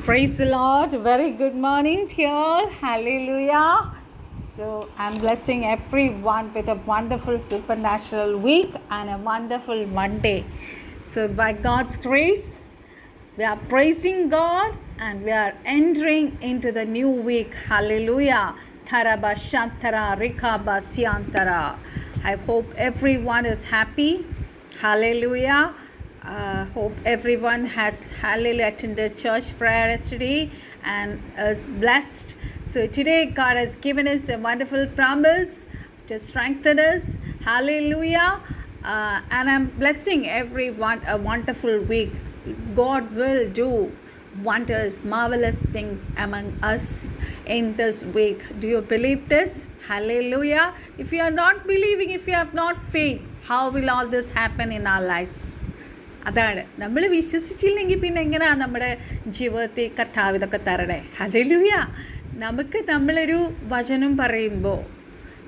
Praise the Lord. Very good morning to you all. Hallelujah. So I'm blessing everyone with a wonderful supernatural week and a wonderful Monday. So by God's grace, we are praising God and we are entering into the new week. Hallelujah. Taraba Shantara Rikaba Siantara. I hope everyone is happy. Hallelujah. Hope everyone has attended church prayer yesterday and is blessed. So today God has given us a wonderful promise to strengthen us. Hallelujah. And I'm blessing everyone a wonderful week. God will do wonders, marvelous things among us in this week. Do you believe this? Hallelujah. If you are not believing, if you have not faith, how will all this happen in our lives? അതാണ് നമ്മൾ വിശ്വസിച്ചില്ലെങ്കിൽ പിന്നെ എങ്ങനെയാണ് നമ്മുടെ ജീവിതത്തിൽ കർത്താവ് ഇതൊക്കെ തരണേ. Hallelujah. നമുക്ക് നമ്മളൊരു വചനം പറയുമ്പോൾ,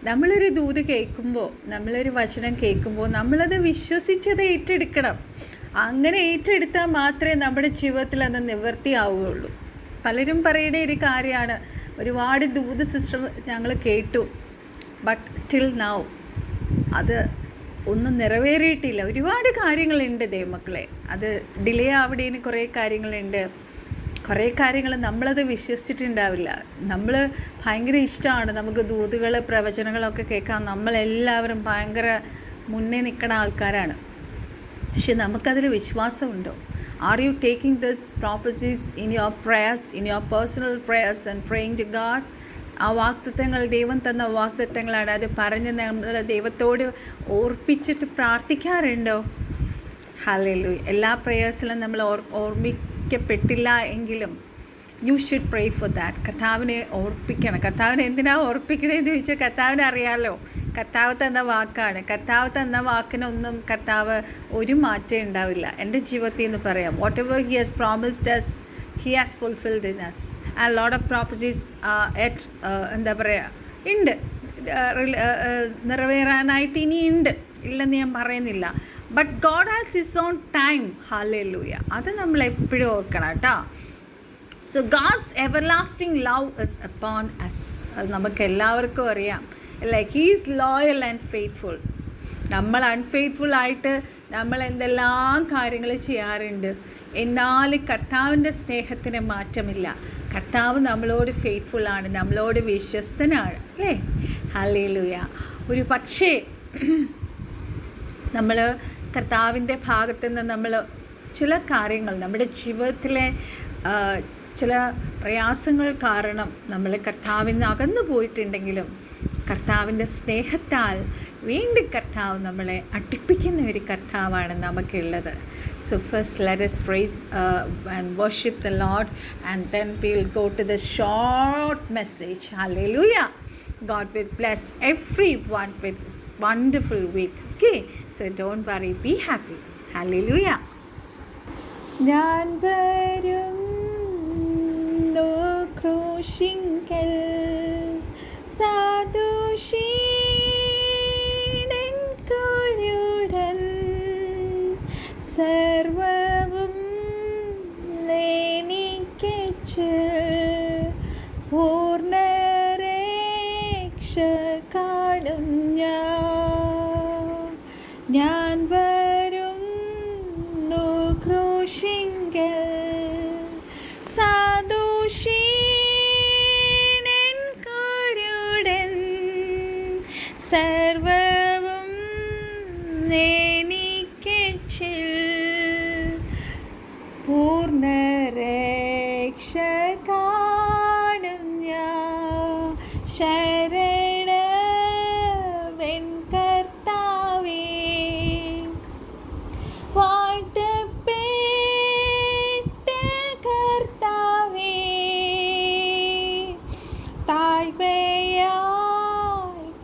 നമ്മളൊരു ദൂത് കേൾക്കുമ്പോൾ, നമ്മളൊരു വചനം കേൾക്കുമ്പോൾ നമ്മളത് വിശ്വസിച്ചത് ഏറ്റെടുക്കണം. അങ്ങനെ ഏറ്റെടുത്താൽ മാത്രമേ നമ്മുടെ ജീവിതത്തിൽ അത് നിവൃത്തിയാവുകയുള്ളൂ. പലരും പറയുന്ന ഒരു കാര്യമാണ്, ഒരുപാട് ദൂത് സിസ്റ്റം ഞങ്ങൾ കേട്ടു, ബട്ട് ടിൽ നൗ അത് ഒന്നും നിറവേറിയിട്ടില്ല. ഒരുപാട് കാര്യങ്ങളുണ്ട് ദൈവമക്കളെ, അത് ഡിലേ ആവിടേന് കുറേ കാര്യങ്ങളുണ്ട്. കുറേ കാര്യങ്ങൾ നമ്മളത് വിശ്വസിച്ചിട്ടുണ്ടാവില്ല. നമ്മൾ ഭയങ്കര ഇഷ്ടമാണ് നമുക്ക് ദൂതുകൾ പ്രവചനങ്ങളൊക്കെ കേൾക്കാൻ. നമ്മളെല്ലാവരും ഭയങ്കര മുന്നേ നിൽക്കുന്ന ആൾക്കാരാണ്. പക്ഷെ നമുക്കതിൽ വിശ്വാസമുണ്ടോ? Are you taking this prophecies in your prayers, in your personal prayers and praying to God? ആ വാഗ്ദത്തങ്ങൾ ദൈവം തന്ന വാഗ്ദത്തങ്ങളാണ്. അത് പറഞ്ഞ് നമ്മൾ ദൈവത്തോട് ഓർപ്പിച്ചിട്ട് പ്രാർത്ഥിക്കാറുണ്ടോ? ഹല്ലേലൂയ. എല്ലാ പ്രേയേഴ്സിലും നമ്മൾ ഓർമ്മിക്കപ്പെട്ടില്ല എങ്കിലും you should pray for that. കർത്താവിനെ ഓർപ്പിക്കണം. കർത്താവിനെ എന്തിനാണ് ഓർപ്പിക്കണമെന്ന് ചോദിച്ചാൽ കർത്താവിനെ അറിയാമല്ലോ. കർത്താവ് തന്ന വാക്കാണ്. കർത്താവ് തന്ന വാക്കിനൊന്നും കർത്താവ് ഒരു മാറ്റം ഉണ്ടാവില്ല. എൻ്റെ ജീവിതത്തിൽ നിന്ന് പറയാം, what ever he has promised us, he has fulfilled in us. And lot of prophecies എന്താ പറയുക ഉണ്ട്, നിറവേറാനായിട്ട് ഇനിയുണ്ട്, ഇല്ലെന്ന് ഞാൻ പറയുന്നില്ല. But God has his own time. Hallelujah. അത് നമ്മൾ എപ്പോഴും ഓർക്കണം കേട്ടോ. So God's everlasting love is upon us. അത് നമുക്ക് എല്ലാവർക്കും അറിയാം. Like he is loyal and faithful. നമ്മൾ അൺഫെയ്ത്ത്ഫുൾ ആയിട്ട് നമ്മൾ എന്തെല്ലാം കാര്യങ്ങൾ ചെയ്യാറുണ്ട്. എന്നാൽ കർത്താവിൻ്റെ സ്നേഹത്തിന് മാറ്റമില്ല. കർത്താവ് നമ്മളോട് ഫെയ്ത്ത്ഫുള്ളാണ്, നമ്മളോട് വിശ്വസ്തനാണ്, അല്ലേ? ഹല്ലേലൂയ. ഒരു പക്ഷേ നമ്മൾ കർത്താവിൻ്റെ ഭാഗത്തു നിന്ന് നമ്മൾ ചില കാര്യങ്ങൾ നമ്മുടെ ജീവിതത്തിലെ ചില പ്രയാസങ്ങൾ കാരണം നമ്മൾ കർത്താവിൽ നിന്ന് അകന്നു പോയിട്ടുണ്ടെങ്കിലും കർത്താവിൻ്റെ സ്നേഹത്താൽ വീണ്ടും കർത്താവ് നമ്മളെ അടുപ്പിക്കുന്ന ഒരു കർത്താവാണ് നമുക്കുള്ളത്. So first let us praise and worship the Lord, and then we'll go to the short message. Hallelujah. God will bless everyone with this wonderful week. Okay, so don't worry, be happy. Hallelujah. ഞാൻ വരുന്നു ക്രൂശിങ്കൽ സാധുഷീടൻ കുരുടൻ സർവവും എനിക്കച്ച് പൂർണ്ണരക്ഷ കാണും ഞാൻ വരുന്നു ക്രൂശിങ്കൽ സാധുഷീടൻ കുരുടൻ സർവവും എനിക്കച്ചിൽ പൂർണ്ണരക്ഷ കാണും ഞാൻ ശരണവൻ കർത്താവേ വാഴ്ത്തപ്പെട്ട കർത്താവേ താഴ്മയായി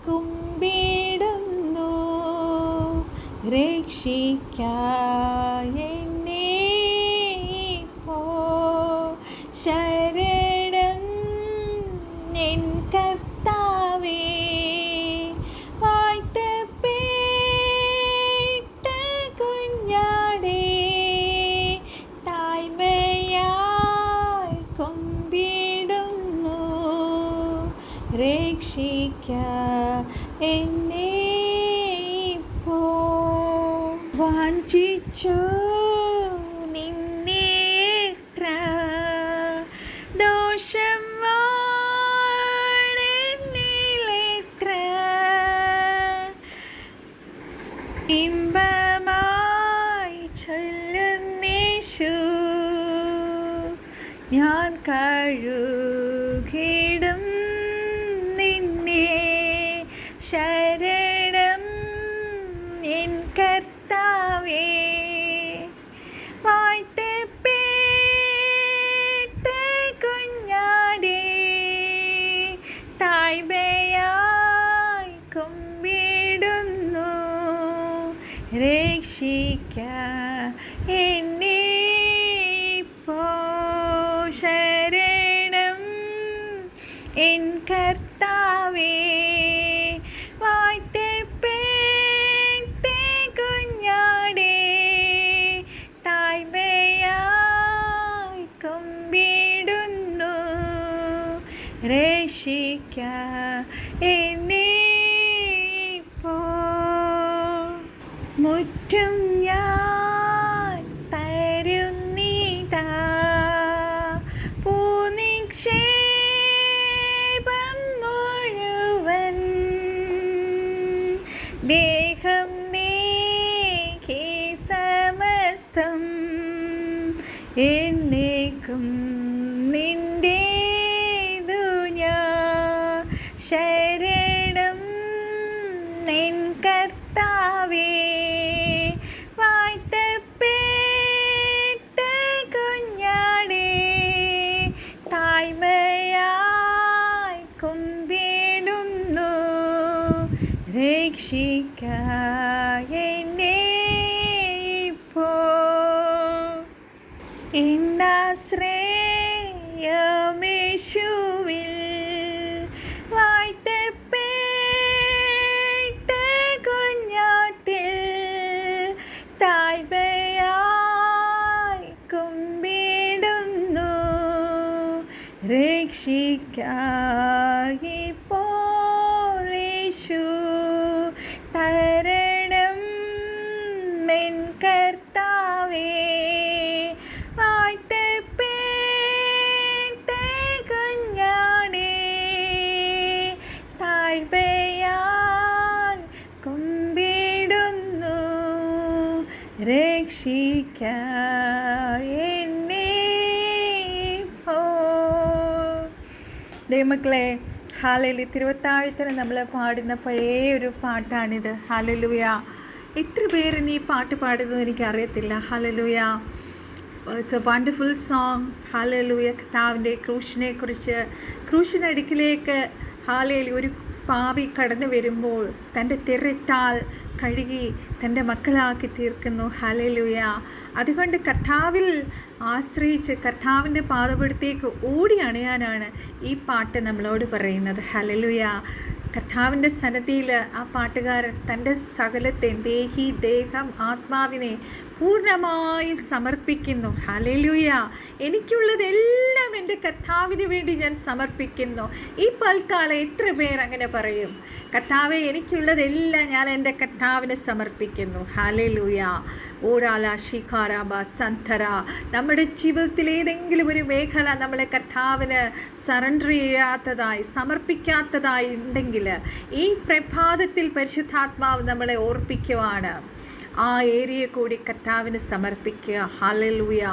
കുമ്പിടുന്നു രക്ഷിക്കായി ശരണം എൻ കർത്താവേ വാഴ്ത്തപ്പെട്ട കുഞ്ഞാടേ താഴ്മയായി രക്ഷിക്ക എന്നെ ഇപ്പോൾ. വാഞ്ചിച്ചു നിന്നെ എത്ര ദോഷം വാണെന്നിലെത്ര ഇമ്പമായി ചൊല്ലുന്നേശു ഞാൻ കഴുകിടും നിന്നെ ശരണം എൻ കർത്താവേ. വാഴ്ത്തപ്പെട്ട കുഞ്ഞാടേ താഴ്മയായി കുമ്പിടുന്നു രക്ഷിക്ക എന്നെ ഇപ്പോൾ. ശരണം എൻ കർത്താവേ. വാഴ്ത്തപ്പെട്ട കുഞ്ഞാടേ താഴ്മയായി കുമ്പിടുന്നു രക്ഷിക്ക എന്നെ ഇപ്പോൾ. മുറ്റും ഞാൻ തരുന്നിതാ പൂനിക്ഷേപം മുഴുവൻ ദേഹം നീക്കി സമസ്തം എന്നേക്കും നിന്റേതു ഞാൻ. ശരണം നിൻ കർത്താവേ. വാഴ്ത്തപ്പെട്ട കുഞ്ഞാടേ താഴ്മയായി കുമ്പിടുന്നു രക്ഷിക്ക എന്നെ ഇപ്പോൾ. എന്നാശ്രയമേശുവിൽ വാഴ്ത്തപ്പെട്ട കുഞ്ഞാട്ടിൽ താഴ്മയായി കുമ്പിടുന്നു രക്ഷിക്ക ഇപ്പോൾ. യേശു തരണം എൻ കർത്താവേ. വാഴ്ത്തപ്പെട്ട കുഞ്ഞാടേ താഴ്മയാൽ കുമ്പിടുന്നു രക്ഷിക്ക എന്നെ ഇപ്പോൾ. ദൈവമക്കളെ, ഹാലലി തിരുവത്താഴത്തിന് നമ്മൾ പാടുന്ന പഴയ ഒരു പാട്ടാണിത്. ഹല്ലേലൂയ. എത്ര പേര് ഈ പാട്ട് പാടുന്നത് എനിക്കറിയത്തില്ല. Hallelujah. It's A wonderful song. Hallelujah. കർത്താവിൻ്റെ ക്രൂശിനെ കുറിച്ച്, ക്രൂശിനടുക്കിലേക്ക് ഹാലലി ഒരു പാപി കടന്നു വരുമ്പോൾ തൻ്റെ തിരത്താൽ കഴുകി തൻ്റെ മക്കളാക്കി തീർക്കുന്നു. ഹല്ലേലൂയ. അതുകൊണ്ട് കർത്താവിൽ ആശ്രയിച്ച് കർത്താവിൻ്റെ പാദപീഠത്തേക്ക് ഓടി അണയാനാണ് ഈ പാട്ട് നമ്മളോട് പറയുന്നത്. ഹല്ലേലൂയ. കർത്താവിൻ്റെ സന്നിധിയിൽ ആ പാട്ടുകാരൻ തൻ്റെ സകലത്തെ ദേഹി ദേഹം ആത്മാവിനെ പൂർണ്ണമായി സമർപ്പിക്കുന്നു. ഹല്ലേലൂയ. എനിക്കുള്ളതെല്ലാം എൻ്റെ കർത്താവിന് വേണ്ടി ഞാൻ സമർപ്പിക്കുന്നു. ഈ പൽക്കാലം എത്ര പേർ അങ്ങനെ പറയും? കർത്താവെ, എനിക്കുള്ളതെല്ലാം ഞാൻ എൻ്റെ കർത്താവിന് സമർപ്പിക്കുന്നു. ഹല്ലേലൂയ. ഓടാല ശിഖാരാബ സന്ധര. നമ്മുടെ ജീവിതത്തിൽ ഏതെങ്കിലും ഒരു മേഖല നമ്മളെ കർത്താവിന് സറണ്ടർ ചെയ്യാത്തതായി, സമർപ്പിക്കാത്തതായി ഉണ്ടെങ്കിൽ ഈ പ്രഭാതത്തിൽ പരിശുദ്ധാത്മാവ് നമ്മളെ ഓർപ്പിക്കുവാണ്. ആ ഏരിയ കൂടി കർത്താവിന് സമർപ്പിക്കുക. ഹല്ലേലൂയ.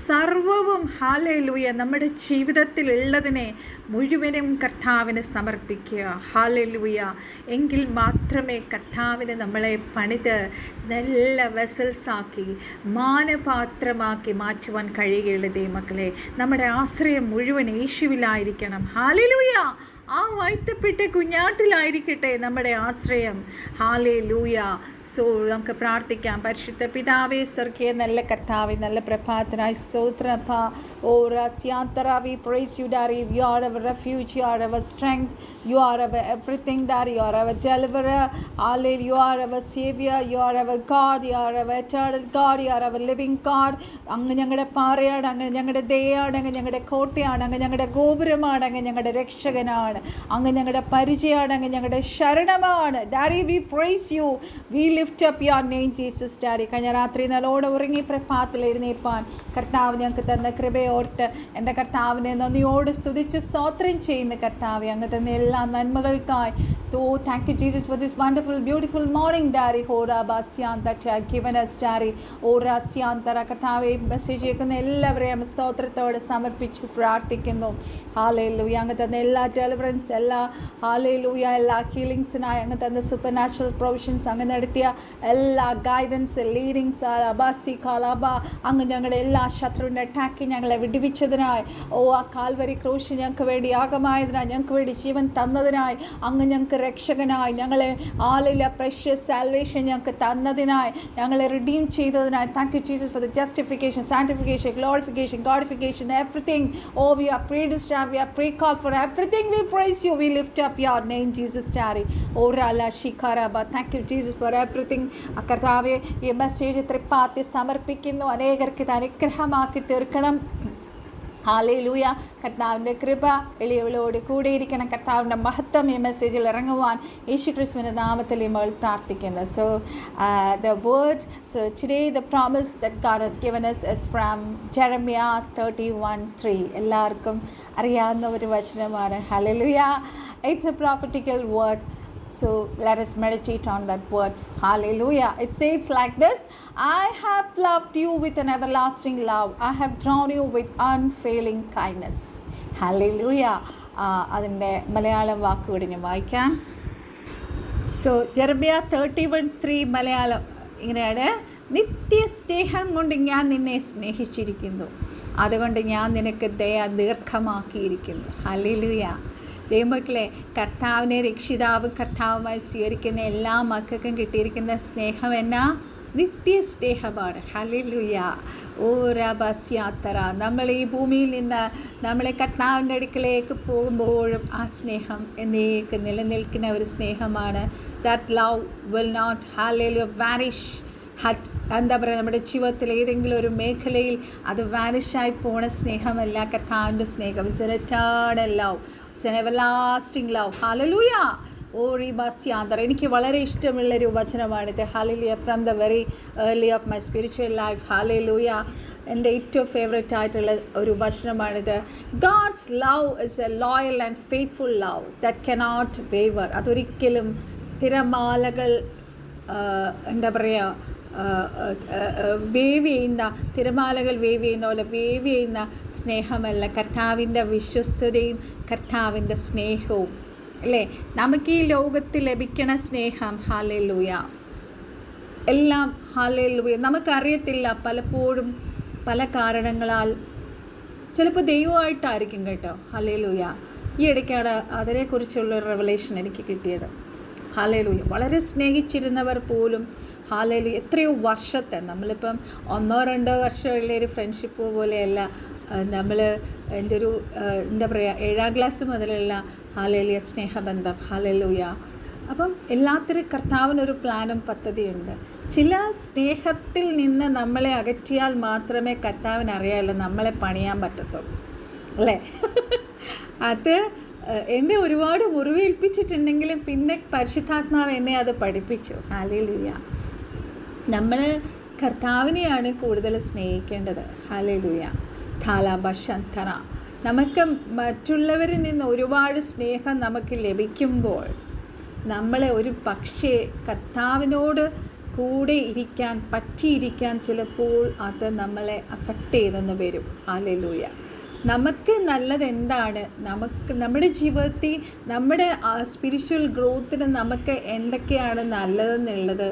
സർവവും ഹല്ലേലൂയ. നമ്മുടെ ജീവിതത്തിൽ ഉള്ളതിനെ മുഴുവനും കർത്താവിന് സമർപ്പിക്കുക. ഹല്ലേലൂയ. എങ്കിൽ മാത്രമേ കർത്താവിന് നമ്മളെ പണിത് നല്ല വെസൽസാക്കി മാനപാത്രമാക്കി മാറ്റുവാൻ കഴിയുകയുള്ളൂ. ദൈവമക്കളെ, നമ്മുടെ ആശ്രയം മുഴുവൻ യേശുവിലായിരിക്കണം. ഹല്ലേലൂയ. ആ വാഴ്ത്തപ്പെട്ട കുഞ്ഞാട്ടിലായിരിക്കട്ടെ നമ്മുടെ ആശ്രയം. ഹല്ലേലൂയ. സോ നമുക്ക് പ്രാർത്ഥിക്കാം. പരിശുദ്ധ പിതാവേ, സ്വർഗീയ നല്ല കർത്താവേ, നല്ല പ്രഭാതത്തിനായി സ്തോത്രപ്പ. ഓ റസ്യാന്തര, we praise you, Daddy. You are our refuge, you are our strength, you are our everything, Daddy. You are our deliverer. Hallelujah. You are our savior, you are our God, you are our eternal God, you are our living God. അങ്ങ് ഞങ്ങളുടെ പാറയാണ്, അങ്ങ് ഞങ്ങളുടെ ദയാണ്, അങ്ങ് ഞങ്ങളുടെ കോട്ടയാണ്, അങ്ങ് ഞങ്ങളുടെ ഗോപുരമാണ്, അങ്ങ് ഞങ്ങളുടെ രക്ഷകനാണ്, അങ്ങ് ഞങ്ങളുടെ പരിചയമാണ്, അങ്ങ് ഞങ്ങളുടെ ശരണമാണ്. Daddy, we praise you. We lift up your name, Jesus, Daddy. കഴിഞ്ഞ രാത്രി നല്ലോണം ഉറങ്ങി പ്രഭാതത്തിൽ എഴുന്നേൽപ്പാൻ കർത്താവ് ഞങ്ങൾക്ക് തന്ന കൃപയോർത്ത് എൻ്റെ കർത്താവിനെ നന്ദിയോട് സ്തുതിച്ച് സ്തോത്രം ചെയ്യുന്ന കർത്താവെ, അങ്ങ് തന്ന എല്ലാ നന്മകൾക്കായി. So thank you, Jesus, for this wonderful, beautiful morning, Daddy. Hora basyan that you have given us, Daddy. Ora syantara കർത്താവെ, മെസ്സേജ് കേൾക്കുന്ന എല്ലാവരെയും സ്തോത്രത്തോടെ സമർപ്പിച്ച് പ്രാർത്ഥിക്കുന്നു. ഹാലേലൂയ. അങ്ങ് തന്ന എല്ലാ ഡെലിവറൻസ്, എല്ലാ ഹാലേലൂയ, എല്ലാ ഹീലിങ്സിനായി അങ്ങ് തന്ന സൂപ്പർ നാച്ചുറൽ പ്രൊവിഷൻസ്, അങ്ങ് നടത്തിയ എല്ലാ ഗൈഡൻസ്, ലീഡിങ്സ്, അബാസി കാലാബ, അങ്ങ് ഞങ്ങളുടെ എല്ലാ ശത്രുവിൻ്റെ അറ്റാക്കി ഞങ്ങളെ വിടുവിച്ചതിനായി, ഓ ആ കാൽവരി ക്രൂശ് ഞങ്ങൾക്ക് വേണ്ടി യാഗമായതിനായി, ഞങ്ങൾക്ക് വേണ്ടി ജീവൻ തന്നതിനായി, അങ്ങ് ഞങ്ങൾക്ക് രക്ഷകനായി, ഞങ്ങളെ ആളില പ്രഷ്യസ് സാൽവേഷൻ ഞങ്ങൾക്ക് തന്നതിനായി, ഞങ്ങളെ റിഡീം ചെയ്തതിനായി. Thank you Jesus for the justification, sanctification, glorification, godification, everything. Oh, we are predestined, we are pre-called for everything. We praise you, we lift up your name, Jesus, Daddy. Oh rala shikaraba. Thank you Jesus for everything. കർത്താവേ, ഈ message തൃപ്പാത്തി സമർപ്പിക്കുന്നു. അനേകർക്ക് ഇത് അനുഗ്രഹമാക്കി തീർക്കണം. Hallelujah. കർത്താവിൻ്റെ കൃപ എളിയവളോട് കൂടിയിരിക്കണം. കർത്താവിൻ്റെ മഹത്വം ഈ മെസ്സേജിൽ ഇറങ്ങുവാൻ യേശു ക്രിസ്തുവിൻ്റെ നാമത്തിൽ നമ്മൾ പ്രാർത്ഥിക്കുന്നു. So the word, so today the promise that God has given us is from Jeremiah 31:3. എല്ലാവർക്കും അറിയാവുന്ന ഒരു വചനമാണ്. Hallelujah. It's a prophetical word. So let us meditate on that word. Hallelujah. It says like this: I have loved you with an everlasting love. I have drawn you with unfailing kindness. Hallelujah. അതിൻ്റെ മലയാളം വാക്കുകൂടി ഞാൻ വായിക്കാം. So Jeremiah 31:3 Malayalam ഇങ്ങനെയാണ്: നിത്യ സ്നേഹം കൊണ്ട് ഞാൻ നിന്നെ സ്നേഹിച്ചിരിക്കുന്നു, അതുകൊണ്ട് ഞാൻ നിനക്ക് ദയ ദീർഘമാക്കിയിരിക്കുന്നു. ഹല്ലേലൂയ. ദൈവമക്കളെ, കർത്താവിനെ രക്ഷിതാവ് കർത്താവുമായി സ്വീകരിക്കുന്ന എല്ലാ മക്കൾക്കും കിട്ടിയിരിക്കുന്ന സ്നേഹം എന്നാ? നിത്യ സ്നേഹമാണ്. ഹല്ലേലൂയ. ഓ റബസ്യാത്തറ. നമ്മൾ ഈ ഭൂമിയിൽ നിന്ന് നമ്മളെ കർത്താവിൻ്റെ അടുക്കലേക്ക് പോകുമ്പോഴും ആ സ്നേഹം എന്നേക്ക് നിലനിൽക്കുന്ന ഒരു സ്നേഹമാണ്. That love will not hallelujah vanish. എന്താ പറയുക, നമ്മുടെ ജീവിതത്തിൽ ഏതെങ്കിലും ഒരു മേഖലയിൽ അത് വാനിഷായി പോണ സ്നേഹമല്ല കർത്താവിൻ്റെ സ്നേഹം. It's an eternal love, it's an everlasting love. Hallelujah. ഓ റീബാസ്യാന്തർ. എനിക്ക് വളരെ ഇഷ്ടമുള്ളൊരു വചനമാണിത്. Hallelujah. From the very early of my spiritual life. Hallelujah. എൻ്റെ ഏറ്റവും ഫേവറേറ്റ് ആയിട്ടുള്ള ഒരു വചനമാണിത്. God's love is a loyal and faithful love that cannot waver. അതൊരിക്കലും തിരമാലകൾ എന്താ പറയുക, വേവ് ചെയ്യുന്ന തിരമാലകൾ വേവ് ചെയ്യുന്ന പോലെ വേവ് ചെയ്യുന്ന സ്നേഹമല്ല. കർത്താവിൻ്റെ വിശ്വസ്തതയും കർത്താവിൻ്റെ സ്നേഹവും അല്ലേ നമുക്ക് ഈ ലോകത്തിൽ ലഭിക്കണ സ്നേഹം. ഹല്ലേലൂയ. എല്ലാം ഹല്ലേലൂയ. നമുക്കറിയത്തില്ല, പലപ്പോഴും പല കാരണങ്ങളാൽ, ചിലപ്പോൾ ദൈവമായിട്ടായിരിക്കും കേട്ടോ. ഹല്ലേലൂയ. ഈ ഇടയ്ക്കാണ് അതിനെക്കുറിച്ചുള്ള റെവലേഷൻ എനിക്ക് കിട്ടിയത്. ഹല്ലേലൂയ. വളരെ സ്നേഹിച്ചിരുന്നവർ പോലും ഹല്ലേലൂയ എത്രയോ വർഷത്തെ, നമ്മളിപ്പം 1-2 വർഷമുള്ള ഒരു ഫ്രണ്ട്ഷിപ്പ് പോലെയല്ല. നമ്മൾ എൻ്റെ ഒരു എന്താ പറയുക 7ാം ക്ലാസ് മുതലുള്ള ഹല്ലേലൂയ സ്നേഹബന്ധം. ഹല്ലേലൂയ. അപ്പം എല്ലാത്തിനും കർത്താവിനൊരു പ്ലാനും പദ്ധതിയുണ്ട്. ചില സ്നേഹത്തിൽ നിന്ന് നമ്മളെ അകറ്റിയാൽ മാത്രമേ കർത്താവിന് അറിയാമല്ലോ നമ്മളെ പണിയാൻ പറ്റത്തുള്ളൂ അല്ലേ. അത് എന്നെ ഒരുപാട് മുറിവേൽപ്പിച്ചിട്ടുണ്ടെങ്കിലും പിന്നെ പരിശുദ്ധാത്മാവ് എന്നെ അത് പഠിപ്പിച്ചു. ഹല്ലേലൂയ. നമ്മൾ കർത്താവിനെയാണ് കൂടുതൽ സ്നേഹിക്കേണ്ടത്. ഹല്ലേലൂയ. ധാലാബശന്തറ. നമുക്ക് മറ്റുള്ളവരിൽ നിന്ന് ഒരുപാട് സ്നേഹം നമുക്ക് ലഭിക്കുമ്പോൾ നമ്മളെ ഒരു പക്ഷേ കർത്താവിനോട് കൂടെ ഇരിക്കാൻ പറ്റിയിരിക്കാൻ ചിലപ്പോൾ അത് നമ്മളെ അഫക്റ്റ് ചെയ്തെന്ന് വരും. ഹല്ലേലൂയ. നമുക്ക് നല്ലത് എന്താണ്, നമുക്ക് നമ്മുടെ ജീവിതത്തിൽ നമ്മുടെ സ്പിരിച്വൽ ഗ്രോത്തിന് നമുക്ക് എന്തൊക്കെയാണ് നല്ലതെന്നുള്ളത്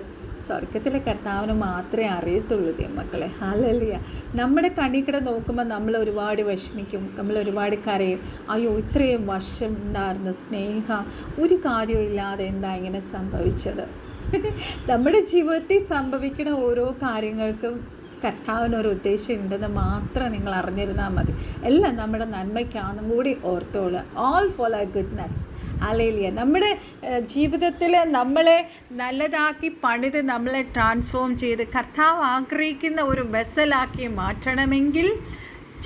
സ്വർഗത്തിലെ കർത്താവിന് മാത്രമേ അറിയത്തുള്ളൂ മക്കളെ. ഹല്ലേലൂയ. നമ്മുടെ കണ്ണിക്കട നോക്കുമ്പോൾ നമ്മൾ ഒരുപാട് വിഷമിക്കും, നമ്മൾ ഒരുപാട് കരയും. അയ്യോ, ഇത്രയും വർഷം ഉണ്ടായിരുന്ന സ്നേഹം ഒരു കാര്യമില്ലാതെ എന്താ ഇങ്ങനെ സംഭവിച്ചത്. നമ്മുടെ ജീവിതത്തിൽ സംഭവിക്കുന്ന ഓരോ കാര്യങ്ങൾക്കും കർത്താവിനൊരു ഉദ്ദേശം ഉണ്ടെന്ന് മാത്രം നിങ്ങൾ അറിഞ്ഞിരുന്നാൽ മതി. എല്ലാം നമ്മുടെ നന്മയ്ക്കാണെന്നും കൂടി ഓർത്തോളൂ. All for a goodness. Hallelujah. നമ്മുടെ ജീവിതത്തിൽ നമ്മളെ നല്ലതാക്കി പണിത് നമ്മളെ ട്രാൻസ്ഫോം ചെയ്ത് കർത്താവ് ആഗ്രഹിക്കുന്ന ഒരു വെസലാക്കി മാറ്റണമെങ്കിൽ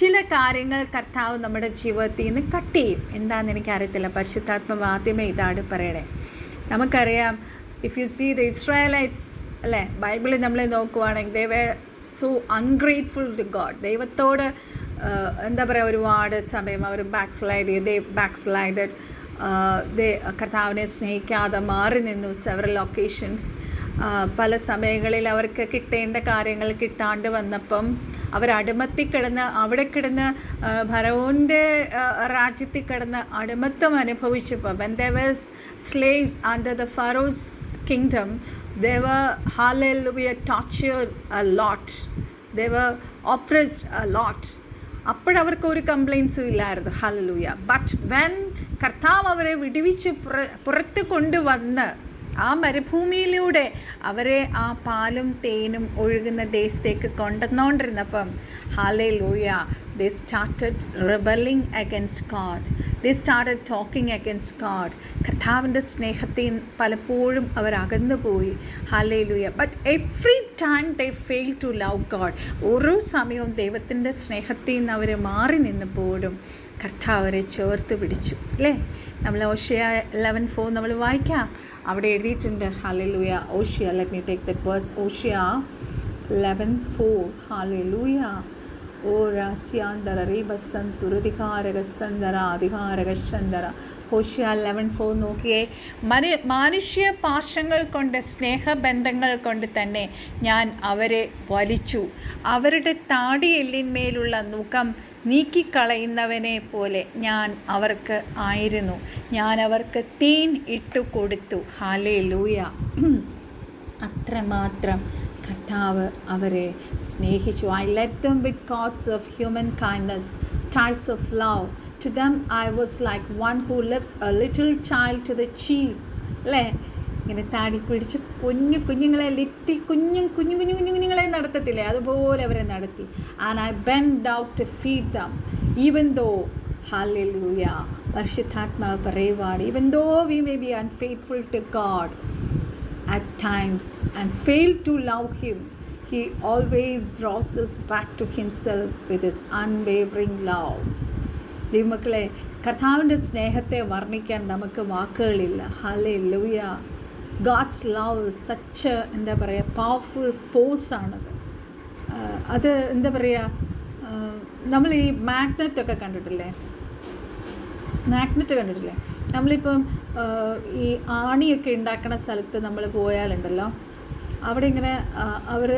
ചില കാര്യങ്ങൾ കർത്താവ് നമ്മുടെ ജീവിതത്തിൽ നിന്ന് കട്ട് ചെയ്യും. എന്താണെന്ന് എനിക്കറിയത്തില്ല. പരിശുദ്ധാത്മാവ് ആദ്യമേ ഇതാണ് പറയണേ. നമുക്കറിയാം, if you see the Israelites അല്ലേ, ബൈബിളിൽ നമ്മൾ നോക്കുവാണെങ്കിൽ they were so ungrateful to God. ദൈവത്തോട് എന്താ പറയുക, ഒരുപാട് സമയം അവർ ബാക്ക്സ്ലൈഡഡ്. കർത്താവിനെ സ്നേഹിക്കാതെ മാറി നിന്നു സെവറൽ ഒക്കേഷൻസ്. പല സമയങ്ങളിൽ അവർക്ക് കിട്ടേണ്ട കാര്യങ്ങൾ കിട്ടാണ്ട് വന്നപ്പം അവരടിമത്തിൽ കിടന്ന് അവിടെ കിടന്ന് ഫറവോൻ്റെ രാജ്യത്തിൽ കിടന്ന് അടിമത്തം അനുഭവിച്ചപ്പോൾ when they were slaves under the Pharaoh's kingdom, they were hallelujah tortured a lot, they were oppressed a lot. അപ്പോഴവർക്ക് ഒരു കംപ്ലയിൻസും ഇല്ലായിരുന്നു. ഹല്ലേലൂയ. ബട്ട് വെൻ കർത്താവ് അവരെ വിടുവിച്ച് പുറത്ത് കൊണ്ടുവന്ന് ആ മരുഭൂമിയിലൂടെ അവരെ ആ പാലും തേനും ഒഴുകുന്ന ദേശത്തേക്ക് കൊണ്ടുവന്നുകൊണ്ടിരുന്നപ്പം hallelujah, they started rebelling against God. They started talking against God. കർത്താവിൻ്റെ സ്നേഹത്തിൽ പലപ്പോഴും അവർ അകന്നു പോയി. Hallelujah. But every time they failed to love God. ഓരോ സമയവും ദൈവത്തിൻ്റെ സ്നേഹത്തിൽ നിന്ന് അവർ മാറി നിന്നപ്പോഴും കർത്താവ് അവരെ ചേർത്ത് പിടിച്ചു അല്ലേ. നമ്മൾ ഓഷ്യ 11:4 നമ്മൾ വായിക്കാം. അവിടെ എഴുതിയിട്ടുണ്ട്. Hallelujah. Hosea, let me take that verse. Hosea 11:4. Hallelujah. ഓ രാസ്യാന്തര റീബസന്തുരധികാരകസന്തര അധികാരകശന്തര. ഓഷ്യ 11:4 നോക്കിയേ. മനുഷ്യ പാർശ്വങ്ങൾ കൊണ്ട് സ്നേഹബന്ധങ്ങൾ കൊണ്ട് തന്നെ ഞാൻ അവരെ വലിച്ചു. അവരുടെ താടിയെല്ലിന്മേലുള്ള നുകം നീക്കിക്കളയുന്നവനെ പോലെ ഞാൻ അവർക്ക് ആയിരുന്നു. ഞാൻ അവർക്ക് തീൻ ഇട്ടു കൊടുത്തു. ഹല്ലേലൂയ. അത്രമാത്രം കർത്താവ് അവരെ സ്നേഹിച്ചു. I led them with cords of human kindness, ties of love. To them I was like one who lifts a little child to the chief. അല്ലേ, ഇങ്ങനെ താടി പിടിച്ച് കുഞ്ഞുങ്ങളെ കുഞ്ഞുങ്ങളെ നടത്തത്തില്ലേ, അതുപോലെ അവരെ നടത്തി. And I bent down to feed them, even though hallelujah, പരിശുദ്ധാത്മാവ് പറയുവാണ്, even though we may be unfaithful to God at times and fail to love him, he always draws us back to himself with his unwavering love. ദൈവമക്കളെ, കർത്താവിൻ്റെ സ്നേഹത്തെ വർണ്ണിക്കാൻ നമുക്ക് വാക്കുകളില്ല. Hallelujah. God's love such എന്താ പറയുക, powerful ഫോഴ്സാണത്. അത് എന്താ പറയുക, നമ്മൾ ഈ മാഗ്നറ്റൊക്കെ കണ്ടിട്ടില്ലേ, നമ്മളിപ്പം ഈ ആണിയൊക്കെ ഉണ്ടാക്കുന്ന സ്ഥലത്ത് നമ്മൾ പോയാലുണ്ടല്ലോ, അവിടെ ഇങ്ങനെ അവർ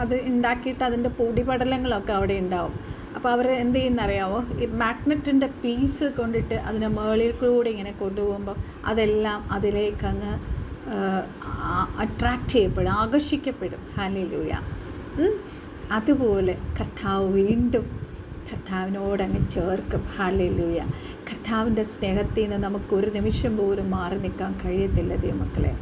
അത് ഉണ്ടാക്കിയിട്ട് അതിൻ്റെ പൊടിപടലങ്ങളൊക്കെ അവിടെ ഉണ്ടാവും. അപ്പോൾ അവർ എന്ത് ചെയ്യുന്നറിയാമോ, ഈ മാഗ്നറ്റിൻ്റെ പീസ് കൊണ്ടിട്ട് അതിൻ്റെ മുകളിൽ കൂടെ ഇങ്ങനെ കൊണ്ടുപോകുമ്പോൾ അതെല്ലാം അതിലേക്കങ്ങ് അട്രാക്റ്റ് ചെയ്യപ്പെടും, ആകർഷിക്കപ്പെടും. ഹല്ലേലൂയ. അതുപോലെ കർത്താവ് വീണ്ടും കർത്താവിനോടങ്ങ് ചേർക്കും. ഹല്ലേലൂയ. കർത്താവിൻ്റെ സ്നേഹത്തിൽ നിന്ന് നമുക്കൊരു നിമിഷം പോലും മാറി നിൽക്കാൻ കഴിയത്തില്ല ദൈവമക്കളെ.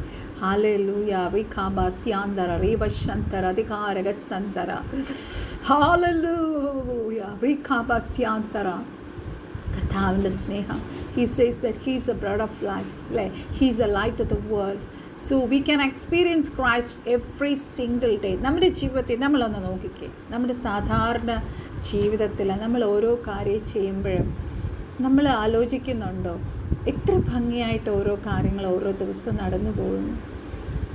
ഹല്ലേലൂയ. റിഖാബാസ്യാന്തര റീബശന്തര അധികാരകസന്തര. ഹല്ലേലൂയ. റിഖാബാസ്യാന്തര. കർത്താവിൻ്റെ സ്നേഹം. He says that he is the bread of life. He is the light of the world. So we can experience Christ every single day. നമ്മുടെ ജീവിതത്തിൽ നമ്മളൊന്ന് നോക്കിക്കേ, നമ്മുടെ സാധാരണ ജീവിതത്തിൽ നമ്മൾ ഓരോ കാര്യം ചെയ്യുമ്പോഴും നമ്മൾ ആലോചിക്കുന്നുണ്ടോ എത്ര ഭംഗിയായിട്ട് ഓരോ കാര്യങ്ങൾ ഓരോ ദിവസം നടന്നു പോകുന്നു.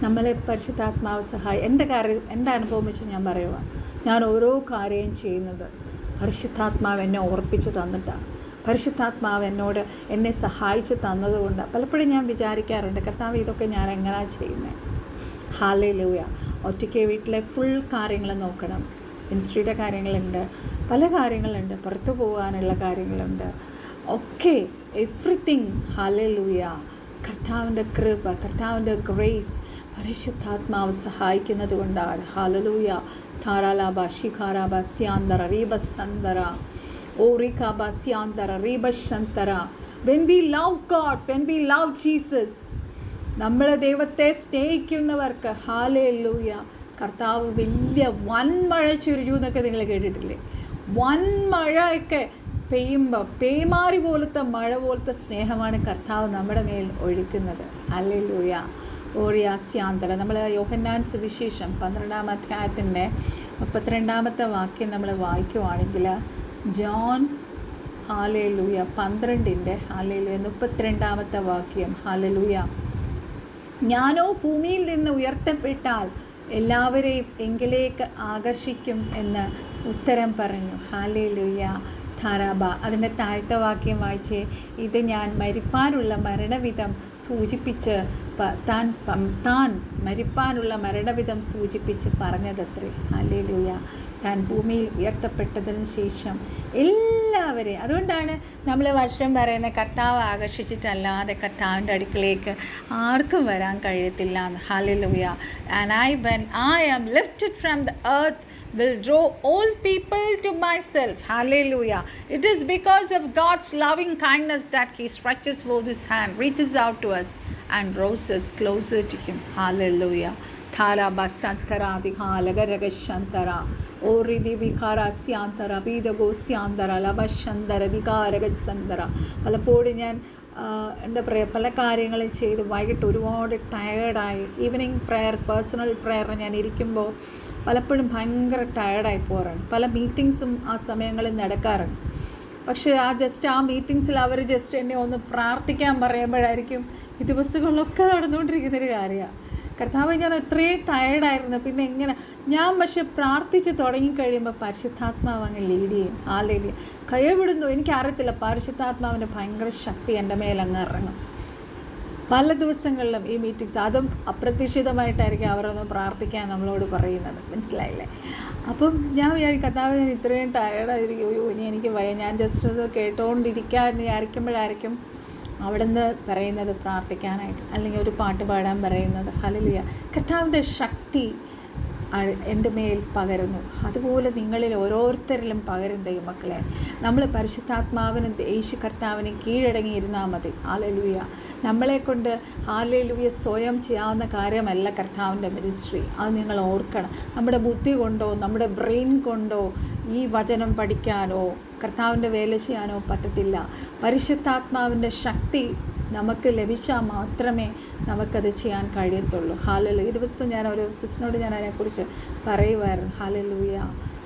നമ്മളെ പരിശുദ്ധാത്മാവ് എൻ്റെ അനുഭവം വെച്ച് ഞാൻ പറയുക, ഞാൻ ഓരോ കാര്യം ചെയ്യുന്നത് പരിശുദ്ധാത്മാവ് എന്നെ ഓർപ്പിച്ച് തന്നിട്ടാണ്. പരിശുദ്ധാത്മാവ് എന്നെ സഹായിച്ച് തന്നതുകൊണ്ട് പലപ്പോഴും ഞാൻ വിചാരിക്കാറുണ്ട്, കർത്താവ് ഇതൊക്കെ ഞാൻ എങ്ങനെയാണ് ചെയ്യുന്നത്. ഹല്ലേലൂയ. ഒറ്റയ്ക്ക് വീട്ടിലെ ഫുൾ കാര്യങ്ങൾ നോക്കണം, മിനിസ്ട്രിയുടെ കാര്യങ്ങളുണ്ട്, പല കാര്യങ്ങളുണ്ട്, പുറത്തു പോകാനുള്ള കാര്യങ്ങളുണ്ട്, ഒക്കെ എവ്രിതിങ്. ഹല്ലേലൂയ. കർത്താവിൻ്റെ കൃപ, കർത്താവിൻ്റെ ഗ്രേസ്, പരിശുദ്ധാത്മാവ് സഹായിക്കുന്നത് കൊണ്ടാണ്. Hallelujah. താരാലാബ ശിഖാരാബ സ്യാന്തര റീബസന്തര ഓറികാബാസ്യാന്തര റീബശന്തര. When we love God, when we love Jesus, നമ്മളെ ദൈവത്തെ സ്നേഹിക്കുന്നവർക്ക് ഹല്ലേലൂയ കർത്താവ് വലിയ വൻമഴ ചുരിഞ്ഞു എന്നൊക്കെ നിങ്ങൾ കേട്ടിട്ടില്ലേ? വൻമഴയൊക്കെ പെയ്യുമ്പോൾ പേമാരി പോലത്തെ മഴ പോലത്തെ സ്നേഹമാണ് കർത്താവ് നമ്മുടെ മേൽ ഒഴുക്കുന്നത്. ഹല്ലേലൂയ. ഓറിയാസ്യാന്തരം. നമ്മൾ യോഹന്നാൻ സുവിശേഷം 12-ാം അധ്യായത്തിൻ്റെ 32-ാമത്തെ വാക്യം നമ്മൾ വായിക്കുവാണെങ്കിൽ, ജോൺ ഹല്ലേലൂയ 12-ൻ്റെ ഹല്ലേലൂയ 32-ാമത്തെ വാക്യം. ഹല്ലേലൂയ. ഞാനോ ഭൂമിയിൽ നിന്ന് ഉയർത്തപ്പെട്ടാൽ എല്ലാവരെയും എങ്കിലേക്ക് ആകർഷിക്കും എന്ന് ഉത്തരം പറഞ്ഞു. ഹല്ലേലൂയ. ധാരാബ. അതിൻ്റെ താഴത്തെ വാക്യം വായിച്ച്, ഇത് ഞാൻ മരിപ്പാനുള്ള മരണവിധം സൂചിപ്പിച്ച് താൻ മരിപ്പാനുള്ള മരണവിധം സൂചിപ്പിച്ച് പറഞ്ഞതത്രേ. ഹല്ലേലൂയ. താൻ ഭൂമിയിൽ ഉയർത്തപ്പെട്ടതിന് ശേഷം എല്ലാവരെയും, അതുകൊണ്ടാണ് നമ്മൾ വർഷം പറയുന്ന കർത്താവ് ആകർഷിച്ചിട്ടല്ലാതെ കർത്താവിൻ്റെ അടുക്കിലേക്ക് ആർക്കും വരാൻ കഴിയത്തില്ല എന്ന്. Hallelujah. And when I am lifted from the earth will draw all people to myself. Hallelujah. It is because of God's loving kindness that he stretches forth his hand, reaches out to us and draws us closer to him. Hallelujah. Thara basantara dikhalagaragasantara oridi vikarasantara vidagosantara labashandara vikaragassantara. പലപ്പോഴും ഞാൻ എന്താ പറയുക, പല കാര്യങ്ങളും ചെയ്ത് വൈകിട്ട് ഒരുപാട് ടയേർഡായി, evening prayer, personal prayer ഞാൻ ഇരിക്കുമ്പോൾ പലപ്പോഴും ഭയങ്കര ടയേർഡായി പോകാറുണ്ട്. പല മീറ്റിങ്സും ആ സമയങ്ങളിൽ നടക്കാറുണ്ട്. പക്ഷേ ആ മീറ്റിങ്സിൽ അവർ ജസ്റ്റ് എന്നെ ഒന്ന് പ്രാർത്ഥിക്കാൻ പറയുമ്പോഴായിരിക്കും ഈ ദിവസങ്ങളിലൊക്കെ നടന്നുകൊണ്ടിരിക്കുന്നൊരു കാര്യമാണ്. കർത്താവ്, ഞാൻ ഇത്രയും ടയേർഡായിരുന്നു, പിന്നെ എങ്ങനെ പക്ഷെ പ്രാർത്ഥിച്ച് തുടങ്ങിക്കഴിയുമ്പോൾ പരിശുദ്ധാത്മാവ് അങ്ങ് ലീഡ് ചെയ്യും. ഹല്ലേലൂയ. കൈവിടുന്നു എനിക്കറിയത്തില്ല, പരിശുദ്ധാത്മാവിൻ്റെ ഭയങ്കര ശക്തി എൻ്റെ മേലങ്ങ് ഇറങ്ങും. പല ദിവസങ്ങളിലും ഈ മീറ്റിങ്സ്, അതും അപ്രതീക്ഷിതമായിട്ടായിരിക്കും അവരൊന്ന് പ്രാർത്ഥിക്കാൻ നമ്മളോട് പറയുന്നത്. മനസ്സിലായില്ലേ? അപ്പം ഞാൻ വിചാരിക്കും, കർത്താവ് ഞാൻ ഇത്രയും ടയേർഡായിരിക്കും, ഇനി എനിക്ക് ഞാൻ ജസ്റ്റ് അത് കേട്ടോണ്ടിരിക്കാമെന്ന് വിചാരിക്കുമ്പോഴായിരിക്കും അവിടുന്ന് പറയുന്നത് പ്രാർത്ഥിക്കാനായിട്ട്, അല്ലെങ്കിൽ ഒരു പാട്ട് പാടാൻ പറയുന്നത്. ഹല്ലേലൂയ. കർത്താവിൻ്റെ ശക്തി എൻ്റെ മേൽ പകരുന്നു. അതുപോലെ നിങ്ങളിൽ ഓരോരുത്തരിലും പകരും ദൈവമക്കളെ. നമ്മൾ പരിശുദ്ധാത്മാവിന് യേശു കർത്താവിന് കീഴടങ്ങിയിരുന്നാൽ മതി. ഹല്ലേലൂയ. നമ്മളെക്കൊണ്ട് ഹല്ലേലൂയ സ്വയം ചെയ്യാവുന്ന കാര്യമല്ല കർത്താവിൻ്റെ മിനിസ്ട്രി. അത് നിങ്ങൾ ഓർക്കണം. നമ്മുടെ ബുദ്ധി കൊണ്ടോ നമ്മുടെ ബ്രെയിൻ കൊണ്ടോ ഈ വചനം പഠിക്കാനോ കർത്താവിൻ്റെ വേല ചെയ്യാനോ പറ്റത്തില്ല. പരിശുദ്ധാത്മാവിൻ്റെ ശക്തി നമുക്ക് ലഭിച്ചാൽ മാത്രമേ നമുക്കത് ചെയ്യാൻ കഴിയത്തുള്ളൂ. ഹല്ലേലൂയ. ഈ ദിവസം ഞാൻ ഒരു സിസ്റ്ററിനോട് ഞാൻ അതിനെക്കുറിച്ച് പറയുമായിരുന്നു. ഹല്ലേലൂയ.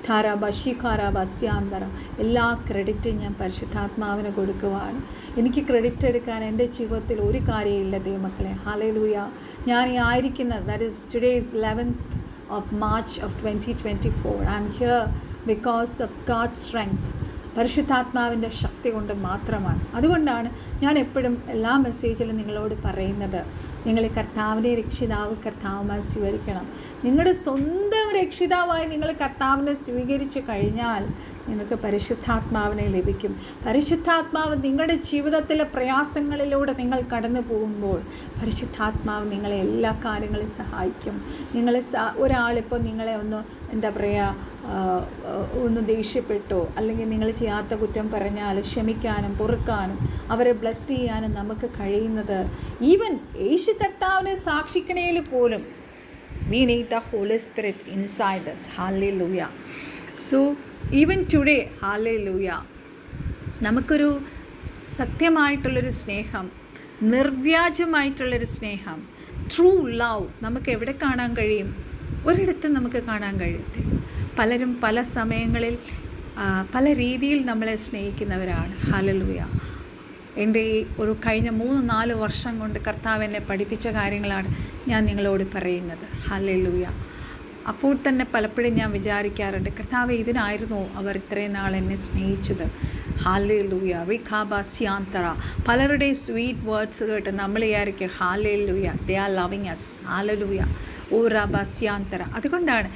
ധാരാബശിഖാരാബസ്യാന്തരം. എല്ലാ ക്രെഡിറ്റും ഞാൻ പരിശുദ്ധാത്മാവിന് കൊടുക്കുവാണ്. എനിക്ക് ക്രെഡിറ്റ് എടുക്കാൻ എൻ്റെ ജീവിതത്തിൽ ഒരു കാര്യമില്ല ദൈവമക്കളെ. ഹല്ലേലൂയ. ഞാൻ ഈ ആയിരിക്കുന്നത്, that is today is 11th of March of 2024. I am here because of God's strength. പരിശുദ്ധാത്മാവിൻ്റെ ശക്തി കൊണ്ട് മാത്രമാണ്. അതുകൊണ്ടാണ് ഞാൻ എപ്പോഴും എല്ലാ മെസ്സേജിലും നിങ്ങളോട് പറയുന്നത്, നിങ്ങൾ കർത്താവിനെ കർത്താവുമായി സ്വീകരിക്കണം. നിങ്ങളുടെ സ്വന്തം രക്ഷിതാവായി നിങ്ങൾ കർത്താവിനെ സ്വീകരിച്ചു കഴിഞ്ഞാൽ നിങ്ങൾക്ക് പരിശുദ്ധാത്മാവിനെ ലഭിക്കും. പരിശുദ്ധാത്മാവ് നിങ്ങളുടെ ജീവിതത്തിലെ പ്രയാസങ്ങളിലൂടെ നിങ്ങൾ കടന്നു പോകുമ്പോൾ പരിശുദ്ധാത്മാവ് നിങ്ങളെ എല്ലാ കാര്യങ്ങളും സഹായിക്കും. ഒരാളിപ്പോൾ നിങ്ങളെ ഒന്ന് ദേഷ്യപ്പെട്ടോ അല്ലെങ്കിൽ നിങ്ങൾ ചെയ്യാത്ത കുറ്റം പറഞ്ഞാൽ ക്ഷമിക്കാനും പൊറുക്കാനും അവരെ ബ്ലെസ് ചെയ്യാനും നമുക്ക് കഴിയുന്നത് ഈവൻ യേശു കർത്താവിനെ സാക്ഷിക്കണേൽ പോലും we need the Holy Spirit inside us. Hallelujah. So even today, hallelujah, നമുക്കൊരു സത്യമായിട്ടുള്ളൊരു സ്നേഹം, നിർവ്യാജമായിട്ടുള്ളൊരു സ്നേഹം, ട്രൂ ലവ് നമുക്ക് എവിടെ കാണാൻ കഴിയും? ഒരിടത്തും നമുക്ക് കാണാൻ കഴിയത്തില്ല. പലരും പല സമയങ്ങളിൽ പല രീതിയിൽ നമ്മളെ സ്നേഹിക്കുന്നവരാണ്. ഹല്ലേലൂയ. എൻ്റെ ഈ ഒരു കഴിഞ്ഞ 3-4 വർഷം കൊണ്ട് കർത്താവ് എന്നെ പഠിപ്പിച്ച കാര്യങ്ങളാണ് ഞാൻ നിങ്ങളോട് പറയുന്നത്. ഹല്ലേലൂയ. അപ്പോൾ തന്നെ പലപ്പോഴും ഞാൻ വിചാരിക്കാറുണ്ട്, കർത്താവ് ഇതിനായിരുന്നു അവർ ഇത്രയും നാൾ എന്നെ സ്നേഹിച്ചത്. ഹല്ലേലൂയ. വിഖാബാസ്യാന്തറ. പലരുടെ സ്വീറ്റ് വേർഡ്സ് കേട്ട് നമ്മൾ വിചാരിക്കും hallelujah, they are loving us. Hallelujah. ഓറാബാസ്യാന്തര. അതുകൊണ്ടാണ്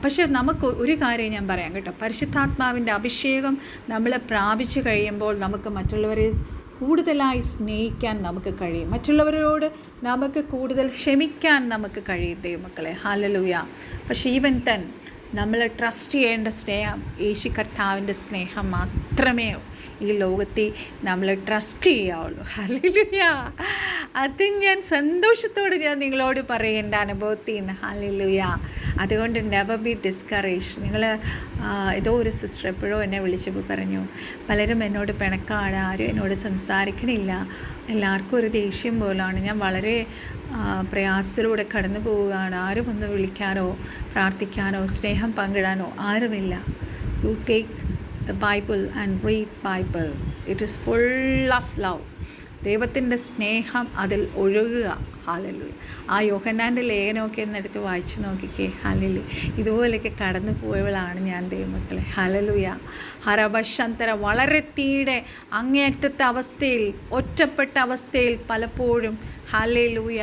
പക്ഷേ നമുക്ക് ഒരു കാര്യം ഞാൻ പറയാം കേട്ടോ, പരിശുദ്ധാത്മാവിൻ്റെ അഭിഷേകം നമ്മൾ പ്രാപിച്ചു കഴിയുമ്പോൾ നമുക്ക് മറ്റുള്ളവരെ കൂടുതലായി സ്നേഹിക്കാൻ നമുക്ക് കഴിയും. മറ്റുള്ളവരോട് നമുക്ക് കൂടുതൽ ക്ഷമിക്കാൻ നമുക്ക് കഴിയും ദൈവമക്കളെ. ഹല്ലേലൂയ. പക്ഷേ ഈവൻ നമ്മൾ ട്രസ്റ്റ് ചെയ്യേണ്ട സ്നേഹം യേശു കർത്താവിൻ്റെ സ്നേഹം മാത്രമേ ഈ ലോകത്തെ നമ്മൾ ട്രസ്റ്റ് ചെയ്യാവുള്ളൂ. ഹല്ലേലൂയ. അത് ഞാൻ സന്തോഷത്തോടെ ഞാൻ നിങ്ങളോട് പറയും എൻ്റെ അനുഭവത്തിൽ നിന്ന്. ഹല്ലേലൂയ. അതുകൊണ്ട് നെവർ ബി ഡിസ്കറേജ്. നിങ്ങൾ ഏതോ ഒരു സിസ്റ്റർ എപ്പോഴോ എന്നെ വിളിച്ചപ്പോൾ പറഞ്ഞു, പലരും എന്നോട് പിണക്കാണ്, ആരും എന്നോട് സംസാരിക്കണില്ല, എല്ലാവർക്കും ഒരു ദേഷ്യം പോലാണ്, ഞാൻ വളരെ പ്രയാസത്തിലൂടെ കടന്നു പോവുകയാണ്, ആരും ഒന്ന് വിളിക്കാനോ പ്രാർത്ഥിക്കാനോ സ്നേഹം പങ്കിടാനോ ആരുമില്ല. You take the Bible and read Bible. It is full of love. ദൈവത്തിൻ്റെ സ്നേഹം അതിൽ ഒഴുകുക. ഹല്ലേലൂയ. ആ യോഹന്നാൻ്റെ ലേഖനമൊക്കെ എന്നെടുത്ത് വായിച്ച് നോക്കിക്കേ. ഹല്ലേലൂയ. ഇതുപോലെയൊക്കെ കടന്നു പോയവളാണ് ഞാൻ ദൈവമക്കളെ. ഹല്ലേലൂയ. ഹരഭശന്തര വളരെ തീരെ അങ്ങേയറ്റത്തെ അവസ്ഥയിൽ, ഒറ്റപ്പെട്ട അവസ്ഥയിൽ പലപ്പോഴും hallelujah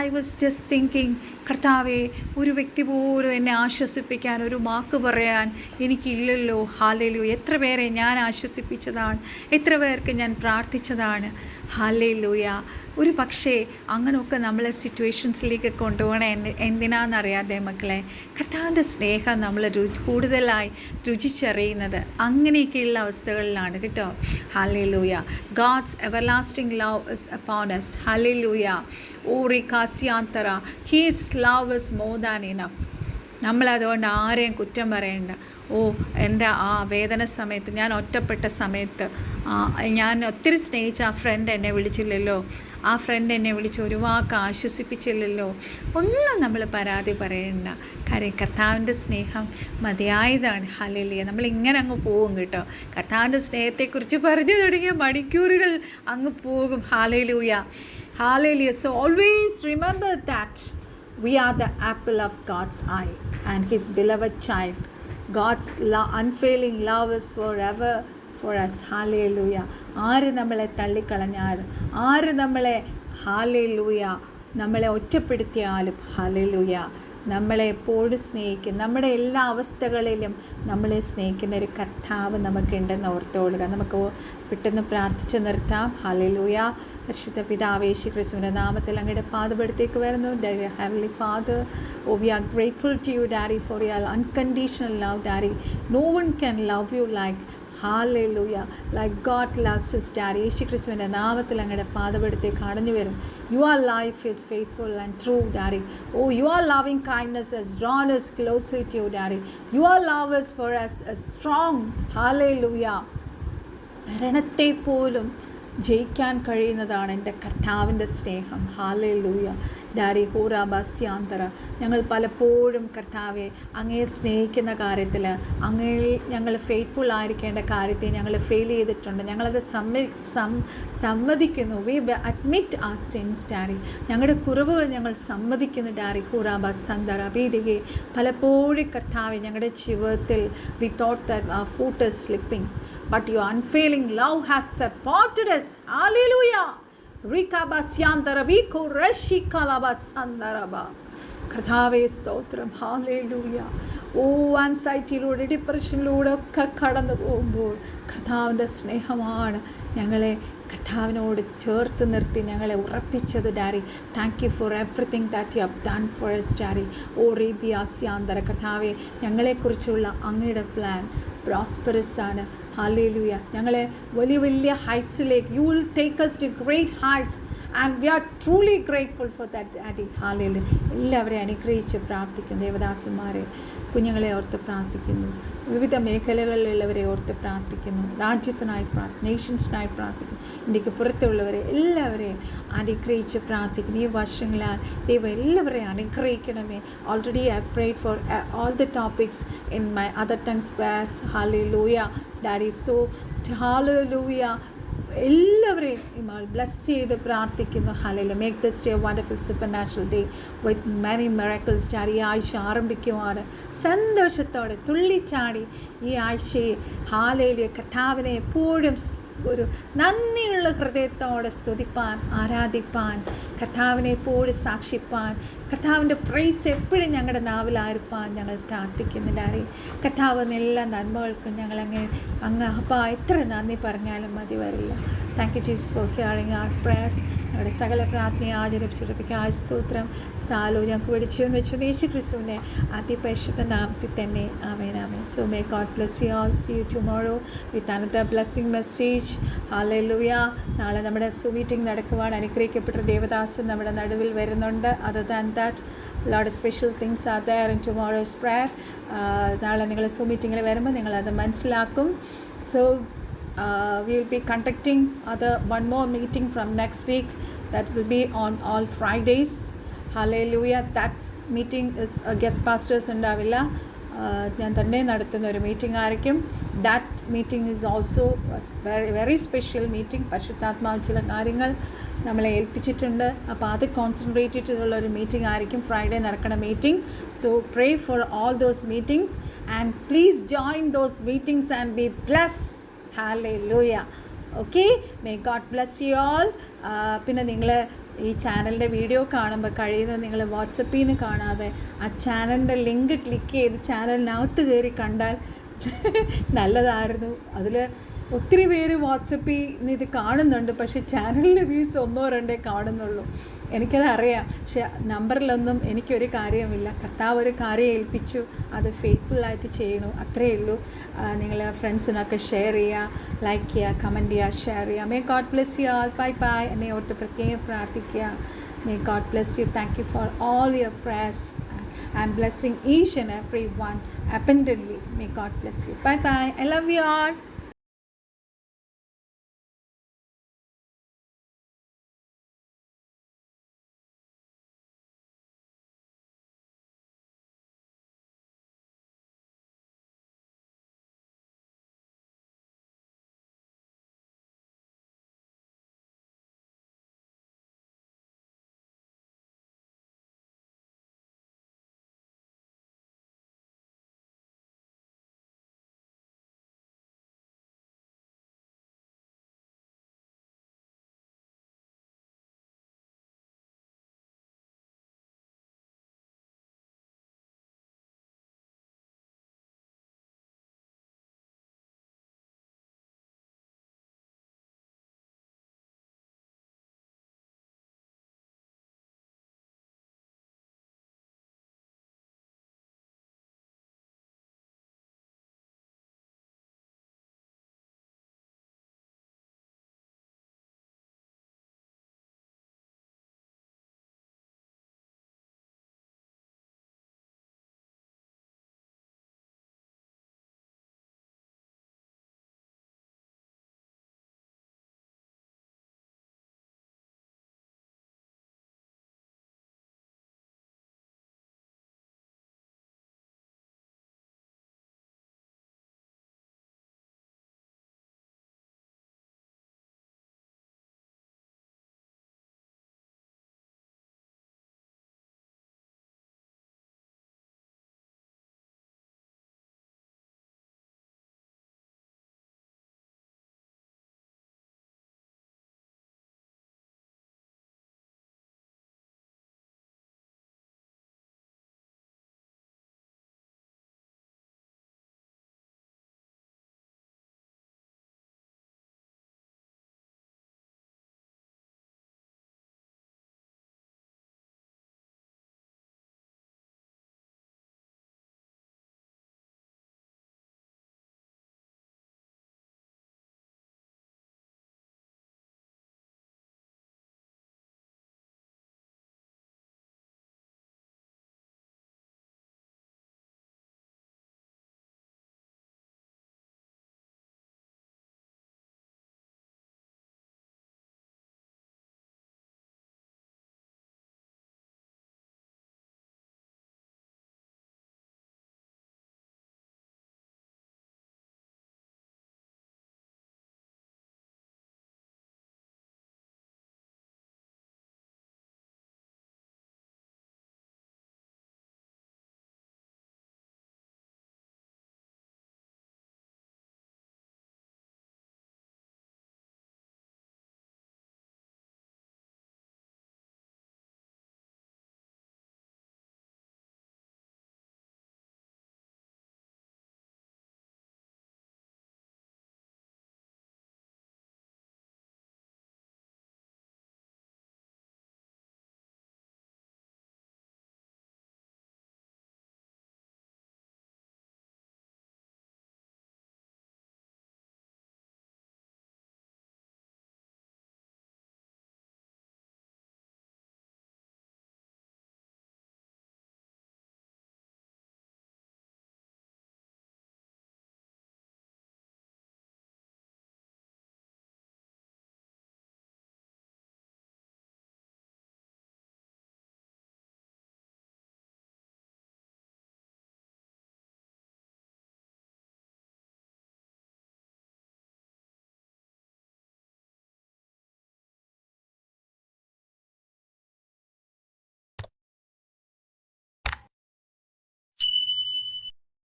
I was just thinking, കർത്താവേ, ഒരു വ്യക്തി പോലും എന്നെ ആശ്വസിപ്പിക്കാൻ, ഒരു വാക്ക് പറയാൻ എനിക്കില്ലല്ലോ. ഹല്ലേലൂയ. എത്ര പേരെ ഞാൻ ആശ്വസിപ്പിച്ചതാണ്, എത്ര പേർക്ക് ഞാൻ പ്രാർത്ഥിച്ചതാണ്. ഹല്ലേലൂയ. ഒരു പക്ഷേ അങ്ങനെയൊക്കെ നമ്മളെ സിറ്റുവേഷൻസിലേക്ക് കൊണ്ടുപോകണേ എന്തിനാണെന്നറിയാതെ മക്കളെ, കർത്താവിൻ്റെ സ്നേഹം നമ്മൾ കൂടുതലായി രുചിച്ചറിയുന്നത് അങ്ങനെയൊക്കെയുള്ള അവസ്ഥകളിലാണ് കേട്ടോ. Hallelujah. God's everlasting love is upon us. Hallelujah. ഓറി കാസ്യാന്തര. His love is more than enough. നമ്മളതുകൊണ്ട് ആരെയും കുറ്റം പറയേണ്ട. എൻ്റെ ആ വേദന സമയത്ത്, ഞാൻ ഒറ്റപ്പെട്ട സമയത്ത്, ഞാൻ ഒത്തിരി സ്നേഹിച്ച ആ ഫ്രണ്ട് എന്നെ വിളിച്ചില്ലല്ലോ, ആ ഫ്രണ്ട് എന്നെ വിളിച്ച് ഒരു വാക്ക് ആശ്വസിപ്പിച്ചില്ലല്ലോ, ഒന്നും നമ്മൾ പരാതി പറയണ്ട. കാര്യം കർത്താവിൻ്റെ സ്നേഹം മതിയായതാണ്. ഹല്ലേലൂയ. നമ്മളിങ്ങനെ അങ്ങ് പോകും കേട്ടോ. കർത്താവിൻ്റെ സ്നേഹത്തെക്കുറിച്ച് പറഞ്ഞു തുടങ്ങിയ മണിക്കൂറുകൾ അങ്ങ് പോകും. Hallelujah. Hallelujah. So always remember that we are the apple of God's eye and his beloved child. God's unfailing love is forever for us. Hallelujah. ആര് നമ്മളെ തള്ളിക്കളഞ്ഞാലും, ആര് നമ്മളെ ഹല്ലേലൂയ നമ്മളെ ഒറ്റപ്പെടുത്തിയാലും, ഹല്ലേലൂയ നമ്മളെ എപ്പോഴും സ്നേഹിക്കും. നമ്മുടെ എല്ലാ അവസ്ഥകളിലും നമ്മളെ സ്നേഹിക്കുന്ന ഒരു കർത്താവ് നമുക്കുണ്ടെന്ന് ഓർത്തുകൊള്ളുക. നമുക്ക് പെട്ടെന്ന് പ്രാർത്ഥിച്ച് നിർത്താം. ഹല്ലേലൂയ. പരിശുദ്ധ പിതാവേ, യേശു ക്രിസ്തുവിൻ്റെ നാമത്തിൽ അങ്ങയുടെ പാദപീഠത്തേക്ക് വരുന്നു. Dear Heavenly Father, we are grateful to you, Daddy, for your unconditional love, Daddy. No one can love you like Hallelujah. Like God loves us, Daddy. യേശു ക്രിസ്തുവിൻ്റെ നാമത്തിൽ അങ്ങയുടെ പാദപീഠത്തേക്ക് കടന്നു വരും. Your life is faithful and true, Daddy. Oh, your loving kindness has drawn us closer to you, Daddy. Your love is for us is strong. Hallelujah. മരണത്തെ പോലും ജയിക്കാൻ കഴിയുന്നതാണ് എൻ്റെ കർത്താവിൻ്റെ സ്നേഹം. ഹല്ലേലൂയ. ഡാഡി ഹൂറാബാസ്യാന്തര. ഞങ്ങൾ പലപ്പോഴും കർത്താവെ അങ്ങയെ സ്നേഹിക്കുന്ന കാര്യത്തിൽ, അങ്ങയിൽ ഞങ്ങൾ ഫെയ്ത്ത്ഫുൾ ആയിരിക്കേണ്ട കാര്യത്തിൽ ഞങ്ങൾ ഫെയിൽ ചെയ്തിട്ടുണ്ട്. ഞങ്ങളത് സമ്മതിക്കുന്നു. വി അഡ്മിറ്റ് ആ സിൻസ് ഡാഡി. ഞങ്ങളുടെ കുറവുകൾ ഞങ്ങൾ സമ്മതിക്കുന്നു ഡാഡി ഹൂറാബാസന്തര ബീദികെ. പലപ്പോഴും കർത്താവെ ഞങ്ങളുടെ ജീവിതത്തിൽ we thought that our foot is slipping, but your unfailing love has supported us. Hallelujah. Rikabasyantara biko reshikalabasandaraba. കർത്താവേ സ്തോത്രം. ഹല്ലേലൂയ. ആൻസൈറ്റിയിലൂടെ ഡിപ്രഷനിലൂടെ ഒക്കെ കടന്നു പോകുമ്പോൾ കർത്താവിൻ്റെ സ്നേഹമാണ് ഞങ്ങളെ കർത്താവിനോട് ചേർത്ത് നിർത്തി ഞങ്ങളെ ഉറപ്പിച്ചത് daddy. Thank you for everything that you have done for us daddy. ഓ റീബിയാസ്യാന്തര. കർത്താവെ ഞങ്ങളെക്കുറിച്ചുള്ള അങ്ങയുടെ പ്ലാൻ പ്രോസ്പെറസ് ആണ്. ഹല്ലേലൂയ. ഞങ്ങളെ വലിയ വലിയ ഹൈറ്റ്സിലേക്ക്, you will take us to great heights and we are truly grateful for that, Daddy. Hallelujah. എല്ലാവരെയും അനുഗ്രഹിച്ച് പ്രാർത്ഥിക്കുന്നു. ദേവദാസന്മാരെ, കുഞ്ഞുങ്ങളെ ഓർത്ത് പ്രാർത്ഥിക്കുന്നു. വിവിധ മേഖലകളിലുള്ളവരെ ഓർത്ത് പ്രാർത്ഥിക്കുന്നു. രാജ്യത്തിനായി നേഷൻസിനായി പ്രാർത്ഥിക്കുന്നു. ഇന്ത്യക്ക് പുറത്തുള്ളവരെ എല്ലാവരെയും അനുഗ്രഹിച്ച് പ്രാർത്ഥിക്കുന്നു. ഈ വർഷങ്ങളാൽ ദൈവം എല്ലാവരെയും അനുഗ്രഹിക്കണമേ. Already I prayed four all the topics in my other tongues prayers. Hallelujah, Daddy. So hallelujah. എല്ലാവരെയും ബ്ലസ് ചെയ്ത് പ്രാർത്ഥിക്കുന്നു. Hallelujah. Make this day A wonderful super natural day with many miracles daddy. ഈ ആഴ്ച ആരംഭിക്കുവാണ് സന്തോഷത്തോടെ തുള്ളിച്ചാടി ഈ ആഴ്ചയെ ഹല്ലേലൂയ കർത്താവിനെ എപ്പോഴും ഒരു നന്ദിയുള്ള ഹൃദയത്തോടെ സ്തുതിപ്പാൻ, ആരാധിപ്പാൻ, കർത്താവിനെ എപ്പോഴും സാക്ഷിപ്പാൻ, കർത്താവിൻ്റെ പ്രൈസ് എപ്പോഴും ഞങ്ങളുടെ നാവിലായിരിക്കാൻ ഞങ്ങൾ പ്രാർത്ഥിക്കുന്നില്ലാരെ. കർത്താവ് എല്ലാ നന്മകൾക്കും ഞങ്ങളങ്ങനെ അപ്പാ എത്ര നന്ദി പറഞ്ഞാലും മതി വരില്ല. Thank you Jesus for hearing our prayers. ഞങ്ങളുടെ സകല പ്രാർത്ഥനയെ ആചരിപ്പിച്ചിരിപ്പിക്കാൻ സ്തോത്രം. സാലോ ഞങ്ങൾക്ക് വെടിച്ചു വെച്ചു യേശു ക്രിസ്തുവിൻ്റെ അതിപരിശുദ്ധ നാമത്തിൽ തന്നെ. Amen amen. So may God bless you all. See you tomorrow with another blessing message. Hallelujah. നാളെ നമ്മുടെ മീറ്റിംഗ് നടക്കുവാൻ അനുഗ്രഹിക്കപ്പെട്ട ദേവദാസൻ നമ്മുടെ നടുവിൽ വരുന്നുണ്ട്. Other than that lot of special things are there in tomorrow's prayer. നാളെ നിങ്ങൾ മീറ്റിങ്ങിൽ വരുമ്പോൾ നിങ്ങളത് മനസ്സിലാക്കും. So we will be conducting one more meeting from next week. That will be on all Fridays. Hallelujah. That meeting is guest pastors ഉണ്ടാവില്ല, ഞാൻ തന്നെ നടത്തുന്ന ഒരു മീറ്റിംഗ് ആയിരിക്കും. That meeting is also very special meeting. പരിശുദ്ധാത്മാവ് ചില കാര്യങ്ങൾ നമ്മളെ ഏൽപ്പിച്ചിട്ടുണ്ട്. അപ്പോൾ അത് കോൺസെൻട്രേറ്റ് ചെയ്തിട്ടുള്ള ഒരു മീറ്റിംഗ് ആയിരിക്കും ഫ്രൈഡേ നടക്കുന്ന meeting. So pray for all those meetings and please join those meetings and B blessed. Hallelujah. Okay, may God bless you all. പിന്നെ നിങ്ങൾ ഈ ചാനലിൻ്റെ വീഡിയോ കാണുമ്പോൾ കഴിയുന്നത് നിങ്ങൾ വാട്സപ്പിൽ നിന്ന് കാണാതെ ആ ചാനലിൻ്റെ ലിങ്ക് ക്ലിക്ക് ചെയ്ത് ചാനലിനകത്ത് കയറി കണ്ടാൽ നല്ലതായിരുന്നു. അതിൽ ഒത്തിരി പേര് വാട്സപ്പിൽ നിന്ന് ഇത് കാണുന്നുണ്ട്, പക്ഷേ ചാനലിൻ്റെ വ്യൂസ് 1-2 കാണുന്നുള്ളൂ. എനിക്കത് അറിയാം. പക്ഷെ നമ്പറിലൊന്നും എനിക്കൊരു കാര്യമില്ല. കർത്താവ് ഒരു കാര്യം ഏൽപ്പിച്ചു, അത് ഫെയ്ത്ത്ഫുള്ളായിട്ട് ചെയ്യണു, അത്രയേ ഉള്ളൂ. നിങ്ങൾ ഫ്രണ്ട്സിനൊക്കെ ഷെയർ ചെയ്യുക, ലൈക്ക് ചെയ്യുക, കമൻറ്റ് ചെയ്യുക, ഷെയർ ചെയ്യുക. May God bless you all. Bye bye. എന്നെ ഓർത്ത് പ്രത്യേകം പ്രാർത്ഥിക്കുക. May God bless U. Thank you four all your prayers. I am blessing each and every one abundantly. May God bless you. Bye bye. I love you all.